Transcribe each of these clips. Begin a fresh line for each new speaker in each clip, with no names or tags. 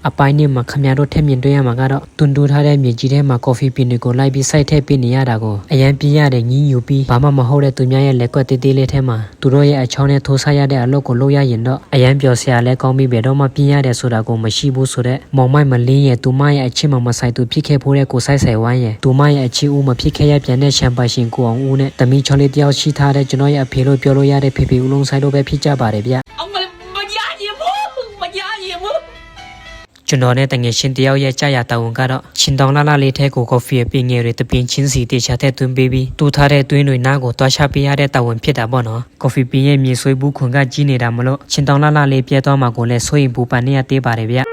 အပိုင်းနဲ့မှာခမရတို့ထက်မြင်တွေ့ရမှာကတော့တွန်တူထားတဲ့မြေကြီးထဲမှာကော်ဖီပင်တွေကိုလိုက်ပြီးစိုက်ထည့်ပေးနေရတာကိုအရန်ပြင်းရတဲ့ညီးညူပြီးဘာမှမဟုတ်တဲ့သူများရဲ့လက်ကွက်တေးသေးလေးထဲမှာသူတို့ရဲ့အချောင်းနဲ့ထိုးစားရတဲ့အလုပ်ကိုလုပ်ရရင်တော့အရန်ပျော်စရာလဲကောင်းပြီးဘယ်တော့မှပြင်းရတယ်ဆိုတာကိုမရှိဘူးဆိုတဲ့မောင်မိုက်မလင်းရဲ့သူမရဲ့အချစ်မဆိုင်သူဖြစ်ခဲ့ဖို့တဲ့ကိုဆိုင်ဆိုင်ဝိုင်းရဲ့သူမရဲ့အချစ်ဦးမဖြစ်ခဲ့ရပြန်တဲ့ရှမ်ပါရှင်ကိုအောင်ဦးနဲ့တမီချော်လေးတယောက်ရှိထားတဲ့ကျွန်တော်ရဲ့အဖေလို့ပြောလို့ရတဲ့ဖေဖေဦးလုံးဆိုင်တို့ပဲဖြစ်ကြပါတယ်ဗျကျွန်တော်နဲ့တငယ်ချင်းတယောက်ရဲ့ကြာရတာဝန်ကတော့ချင်းတောင်လာလေးထဲကိုကော်ဖီအပင်ငယ်တွေတပင်းချင်းစီတေချာတဲ့သွင်းပေးပြီးတူထားတဲ့သွင်းတွေနားကိုတွားချပေးရတဲ့တာဝန်ဖြစ်တာပေါ့နော်ကော်ဖီပင်ရဲ့မြေဆွေးဘူးခွန်ကကြီးနေတာမလို့ချင်းတောင်လာလေးပြဲသွားမှာကိုလည်းစိုးရင်ပူပန်နေရသေးပါတယ်ဗ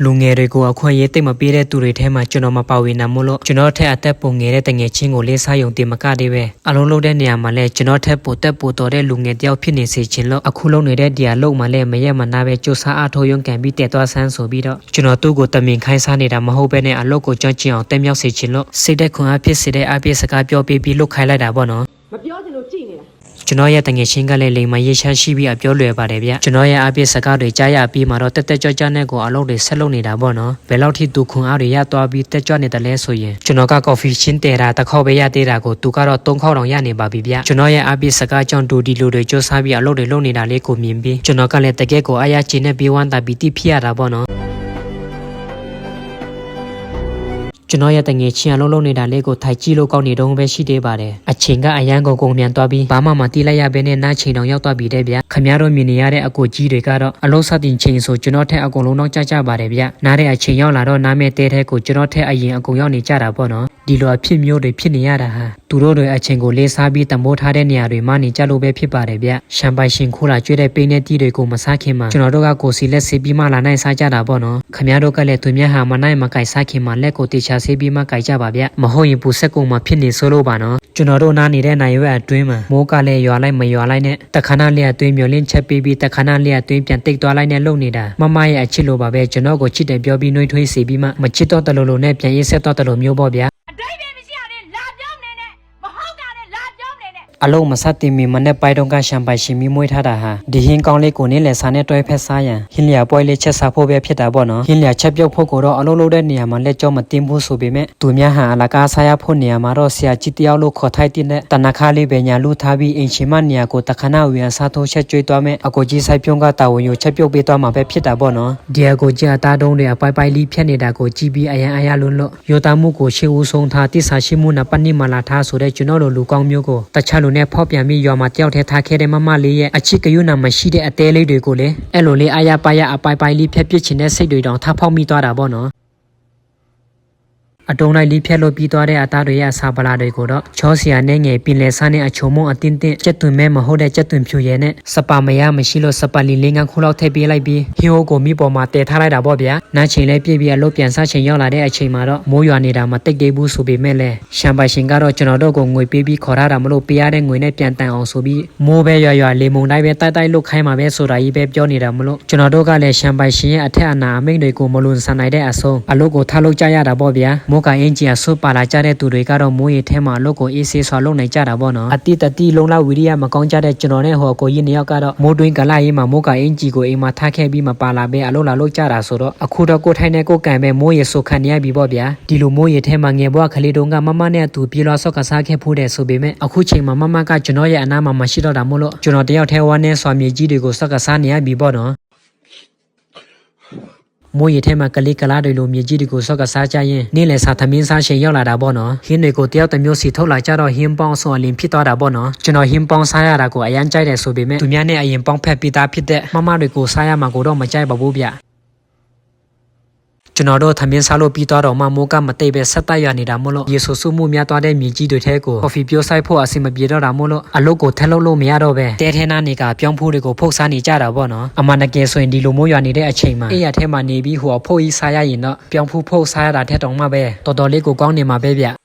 ျလူငယ်တွေကိုအခွင့်အရေးတိတ်မပေးတဲ့သူတွေထဲမှာကျွန်တော်မပါဝင်နိုင်မို့လို့ကျွန်တော်ထက်အသက်ပုံငယ်တဲ့တငယ်ချင်းကိုလေးစားယုံတင်မကသေးပဲအလုံးလုံးတဲ့နေရာမှာလဲကျွန်တော်ထက်ပိုတက်ပိုတော်တဲ့လူငယ်တယောက်ဖြစ်နေစေချင်လို့အခုလုံးနေတဲ့ဒီယာလုံးမှာလဲမရက်မနာပဲစူးစမ်းအားထုတ်ရုံကန်ပြီးတက်သွားဆန်းဆိုပြီးတော့ကျွန်တော်သူ့ကိုတမင်ခိုင်းစားနေတာမဟုတ်ပဲနဲ့အလုပ်ကိုကြွကျင်အောင်တက်မြောက်စေချင်လို့စိတ်သက်ခွန်အားဖြစ်စေတဲ့အပြည့်စကားပြောပြီးလုတ်ခိုင်းလိုက်တာပေါ့နော်မပြောချင်လို့ကြည်နေတာကျွန်တော်ရဲ့တငယ်ချင်းကလည်းလိမ်မရေးချရှိပြီးအပြောလွယ်ပါတယ်ဗျကျွန်တော်ရဲ့အပြည့်စကားတွေကြားရပြီးမှတော့တက်ကြွနဲ့ကိုအလုပ်တွေဆက်လုပ်နေတာပေါ့နော်ဘယ်လောက်ထိသူခွန်အားတွေရသွားပြီးတက်ကြွနေတယ်လဲဆိုရင်ကျွန်တော်ကကော်ဖီချင်းတဲတာတစ်ခေါက်ပဲရသေးတာကိုသူကတော့3ခေါက်တောင်ရနေပါပြီဗျကျွန်တော်ရဲ့အပြည့်စကားကြောင့်ဒူဒီလိုတွေစူးစမ်းပြီးအလုပ်တွေလုပ်နေတာလေးကိုမြင်ပြီးကျွန်တော်ကလည်းတကယ်ကိုအားရချင်နဲ့ပြီးဝမ်းသာပြီးတိဖြစ်ရတာပေါ့နော်ကျွန်တော်ရဲ့တငယ်ချင်းအလုံးလုံးနေတာလေးကိုထိုက်ကြည့်လို့ကောင်းနေတော့ပဲရှိသေးပါတယ်အချိန်ကအရန်ကုန်မြန်သွားပြီးဘာမှမတီးလိုက်ရဘဲနဲ့နားချိန်တောင်ရောက်သွားပြီတဲ့ဗျခမရတို့မြင်နေရတဲ့အကိုကြီးတွေကတော့အလုံးစတင်ချိန်ဆိုကျွန်တော်ထက်အကုန်လုံးတော့ကြပါတယ်ဗျနားတဲ့အချိန်ရောက်လာတော့နားမဲ့တဲတဲ့ကိုကျွန်တော်ထက်အရင်အကုန်ရောက်နေကြတာပေါ့နော်ဒီလိုအဖြစ်မျိုးတွေဖြစ်နေရတာဟာသူတို့တွေအချိန်ကိုလေးစားပြီးတမိုးထားတဲ့နေရာတွေမှနေကြလို့ပဲဖြစ်ပါတယ်ဗျရှမ်ပိုင်ရှင်ခိုးလာကျွေးတဲ့ပိန်းနဲ့တီးတွေကိုမစားခင်မှာကျွန်တော်တို့ကကိုစီလက်ဆေးပြီးမှလာနိုင်စားကြတာပေါ့နော်ခမရတို့ကလည်းသူများဟာမနိုင်မကြိုက်စားခင်မှာလက်ကိုတေချာဆေးပြီးမှကြိုက်ကြပါဗျမဟုတ်ရင်ပူဆက်ကုန်မှာဖြစ်နေဆိုလို့ပါနော်ကျွန်တော်တို့နားနေတဲ့နိုင်ရွက်အတွင်းမှာမိုးကလည်းရွာလိုက်မရွာလိုက်နဲ့တခဏလေးအတွင်းမျောလင်းချက်ပေးပြီးတခဏလေးအတွင်းပြန်တိတ်သွားလိုက်နဲ့လုံနေတာမမရဲ့အချစ်လိုပါပဲကျွန်တော်ကိုချစ်တယ်ပြောပြီးနှွေးထွေးစေပြီးမှမချစ်တော့တလို့နဲ့ပြန်ရေးဆက်တော့တလို့မျိုးပေါ့ဗျာအလုံးမဆက်တင်မီမနဲ့ပိုင်တော့ကရှမ်ပိုင်ရှင်မီမွေးထားတာဟာဒီဟင်းကောင်းလေးကိုနင်းလေစားနဲ့တွဲဖက်စားရန်ဟင်းလျာပွဲလေးချက်စားဖို့ပဲဖြစ်တာပေါ့နော်ဟင်းလျာချက်ပြုတ်ဖို့ကိုတော့အလုံးလုံးတဲ့နေရာမှာလက်ကြောမတင်ဘူးဆိုပေမဲ့သူများဟာအလကားစားရဖို့နေရာမှာတော့ဆရာကြီးတယောက်လို့ခေါ်ထိုက်တဲ့တနခါလေးပဲညာလူထားပြီးအင်ရှင်မနေရာကိုတခဏဝီရန်စားထိုးချက်ကျွေးသွားမဲ့အကိုကြီးဆိုင်ပြုံးကတာဝန်ယူချက်ပြုတ်ပေးသွားမှာပဲဖြစ်တာပေါ့နော်ဒီအကိုကြီးအသားတုံးတွေအပိုင်ပိုင်လေးဖြတ်နေတာကိုကြည့်ပြီးအယံအယလွန်းလို့ရိုသားမှုကိုရှေ့ဦးဆုံးထားတိဆာရှိမှုနဲ့ပဏိမလာထားဆိုတဲ့ကျွန်တော်တို့လူကောင်းမျိုးကိုတခြားလူနဲ့ဖောက်ပြန်ပြီးမှာတယောက်တည်းထားခဲ့တဲ့မမလေးရဲ့အချစ်ကယူနာမရှိတဲ့အသေးလေးတွေကိုလည်းအဲ့လိုလေးအာရပါရအပိုင်ပိုင်လေးဖြတ်ပစ်ချင်တဲ့စိတ်တွေတောင်ထဖောက်မိသွားတာပေါ့နော်အတုံးလိုက်လေးဖြတ်လို့ပြီးသွားတဲ့အသားတွေရဲ့အစာပလာတွေကိုတော့ချောစရာနဲ့ငယ်ပင်လယ်ဆန်းနဲ့အချုံမုံအတင်းတင်းကျက်သွင်းမဲမဟုတ်တဲ့ကျက်သွင်းဖြူရဲနဲ့စပါမရမရှိလို့စပါလီလေးငန်းခုလောက်ထည့်ပေးလိုက်ပြီးဟီယိုကိုမိပေါ်မှာတည်ထားလိုက်တာပေါ့ဗျာနားချိန်လေးပြည့်ပြီးအလုပ်ပြန်စားချိန်ရောက်လာတဲ့အချိန်မှာတော့မိုးရွာနေတာမတိတ်သေးဘူးဆိုပေမဲ့လည်းရှမ်ပိုင်ရှင်ကတော့ကျွန်တော်တို့ကိုငွေပေးပြီးခေါ်ထားတာမလို့ပေးရတဲ့ငွေနဲ့ပြန်တန်အောင်ဆိုပြီးမိုးပဲရွာလေမုန်တိုင်းပဲတိုက်လုတ်ခိုင်းမှာပဲဆိုတာကြီးပဲပြောနေတာမလို့ကျွန်တော်တို့ကလည်းရှမ်ပိုင်ရှင်ရဲ့အထက်အနာအမိန့်တွေကိုမလွန်ဆန်နိုင်တဲ့အဆုံးအလုပ်ကိုထားလုပ်ကြရတာပေါ့ဗျာမိုးကအင်ဂျီအပါလာကြတဲ့သူတွေကတော့မိုးရေထဲမှာအလုပ်ကိုအေးဆေးစွာလုပ်နိုင်ကြတာပေါ့နော်အတိတတိလုံးလောက်ဝီရိယမကောင်းကြတဲ့ကျွန်တော်နဲ့ဟောကိုကြီးနှစ်ယောက်ကတော့မိုးတွင်းကလာရေးမှာမိုးကအင်ဂျီကိုအိမ်မှာထားခဲ့ပြီးမပါလာပဲအလုပ်လာလုပ်ကြတာဆိုတော့အခုတော့ကိုထိုင်နဲ့ကိုကန်ပဲမိုးရေဆိုခံနေရပြီပေါ့ဗျာဒီလိုမိုးရေထဲမှာငယ်ဘွားကလေးတုန်းကမမနဲ့အတူပြေးလွှားဆော့ကစားခဲ့ဖို့တဲ့ဆိုပေမဲ့အခုချိန်မှာမမကကျွန်တော်ရဲ့အနားမှာမရှိတော့တာမို့လို့ကျွန်တော်တယောက်ထဲဝမ်းနဲ့ဆွာမြေကြီးတွေကိုဆော့ကစားနေရပြီပေါ့နော်မိုးရေထဲမှာကလေးကလားတွေလိုမြေကြီးတွေကိုဆော့ကစားကြရင်နေ့လယ်စာသမင်းစားချိန်ရောက်လာတာပေါ့နော်ဟင်းတွေကိုတယောက်တစ်မျိုးစီထုတ်လာကြတော့ဟင်းပေါင်းဆော်အလင်းဖြစ်သွားတာပေါ့နော်ကျွန်တော်ဟင်းပေါင်းစားရတာကိုအရန်ကြိုက်တယ်ဆိုပေမဲ့သူများနဲ့အရင်ပေါင်းဖက်ပြီးသားဖြစ်တဲ့မတွေကိုစားရမှာကိုတော့မကြိုက်ပါဘူးဗျကျွန်တော်တို့သမင်းစားလို့ပြီးသွားတော့မှမိုးကမတိတ်ပဲဆက်တိုက်ရနေတာမို့လို့ရေဆူဆူမှုများသွားတဲ့မြေကြီးတွေထဲကိုကော်ဖီပြိုးဆိုင်ဖို့အဆင်မပြေတော့တာမို့လို့အလုပ်ကိုထက်လုပ်လို့မရတော့ပဲတဲထဲနားနေကပြောင်းဖို့တွေကိုဖုတ်စားနေကြတာပေါ့နော်အမှန်တကယ်ဆိုရင်ဒီလိုမိုးရွာနေတဲ့အချိန်မှာအေးရထဲမှာနေပြီးဟိုဖုတ်ကြီးစားရရင်တော့ပြောင်းဖို့ဖုတ်စားရတာထက်တောင်မှပဲတော်တော်လေးကိုကောင်းနေမှာပဲဗျ